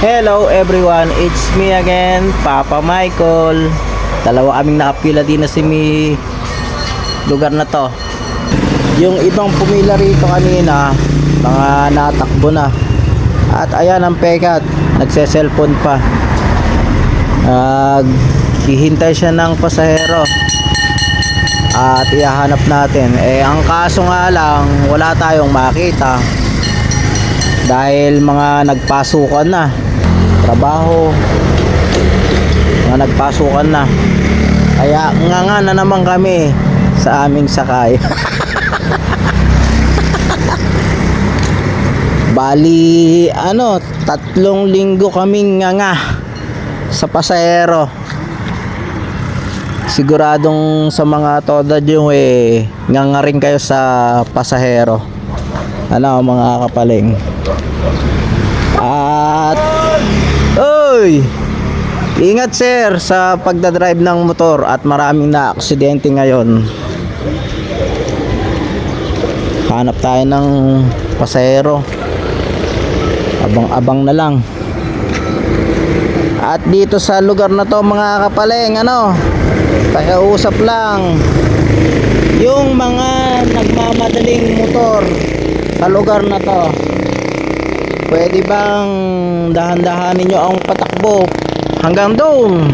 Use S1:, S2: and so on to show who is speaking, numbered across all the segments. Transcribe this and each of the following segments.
S1: Hello everyone, it's me again, Papa Michael. Dalawa kaming nakapila din na lugar na to. Yung ibang pumila rito kanina, mga natakbo na. At ayan ang pekat, nagse-cellphone pa. Hihintay siya ng pasahero. At ihahanap natin. Ang kaso nga lang, wala tayong makita. Dahil mga nagpasukan na. Trabaho, mga nagpasukan na, kaya nga na naman kami sa aming sakay. Bali 3 linggo kaming nga sa pasahero. Siguradong sa mga toda yung nga rin kayo sa pasahero, mga kapaling. At ingat sir sa pagdadrive ng motor at maraming na aksidente ngayon. Hanap tayo ng pasahero. Abang-abang na lang. At dito sa lugar na to mga kapaleng, pakiusap lang yung mga nagmamadaling motor sa lugar na to. Pwede bang dahan-dahanin nyo ang patakbo hanggang doon?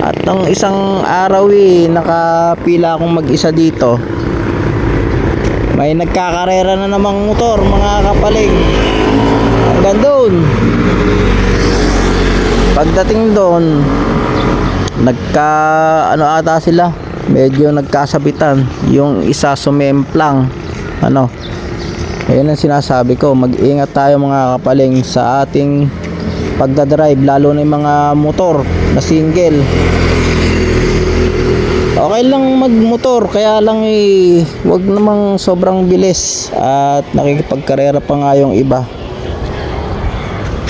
S1: At ng isang araw nakapila akong mag-isa dito. May nagkakarera na namang motor mga kapaling. Hanggang doon. Pagdating doon, ata sila, medyo nagkasabitan. Yung isa sumemplang. Ayun ang sinasabi ko, mag-ingat tayo mga kapaling sa ating pagdadrive, lalo na yung mga motor na single. Okay lang magmotor, kaya lang wag namang sobrang bilis at nakikipagkarera pa nga yung iba.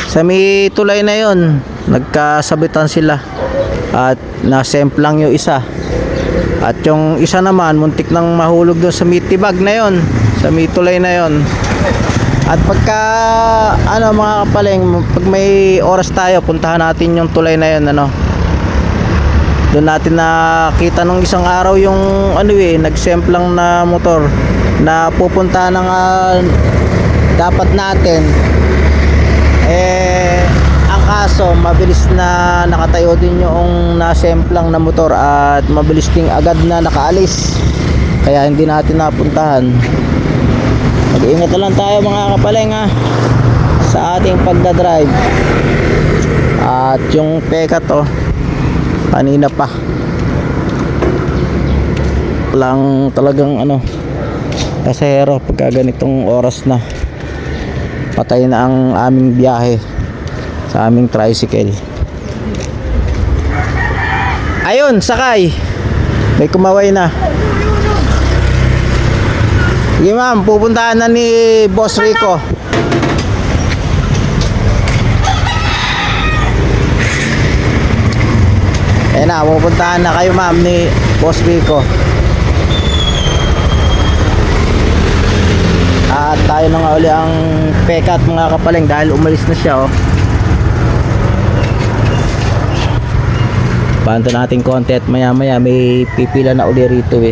S1: Sa may tulay na yon, nagkasabitan sila at nasemplang yung isa. At yung isa naman muntik nang mahulog doon sa mitibag na yon, sa may tulay na yon. At pagka mga kapaling, pag may oras tayo, puntahan natin yung tulay na yon. Doon natin nakita nung isang araw yung nagsemplang na motor na pupunta ng dapat natin. Ang kaso, mabilis na nakatayo din yung nasemplang na motor at mabilis ding agad na nakaalis. Kaya hindi natin napuntahan. Mag-iingat na lang tayo mga kapaling sa ating pagdadrive. At yung peka to, kanina pa lang talagang pasahero pagka ganitong oras na. Patay na ang aming biyahe sa aming tricycle. Ayun, sakay. May kumaway na. Sige ma'am, pupuntahan na ni Boss Rico. Ayan na, pupuntahan na kayo ma'am ni Boss Rico. At tayo na nga uli ang pekat mga kapaling dahil umalis na siya. Banta natin konti at maya maya may pipila na uli rito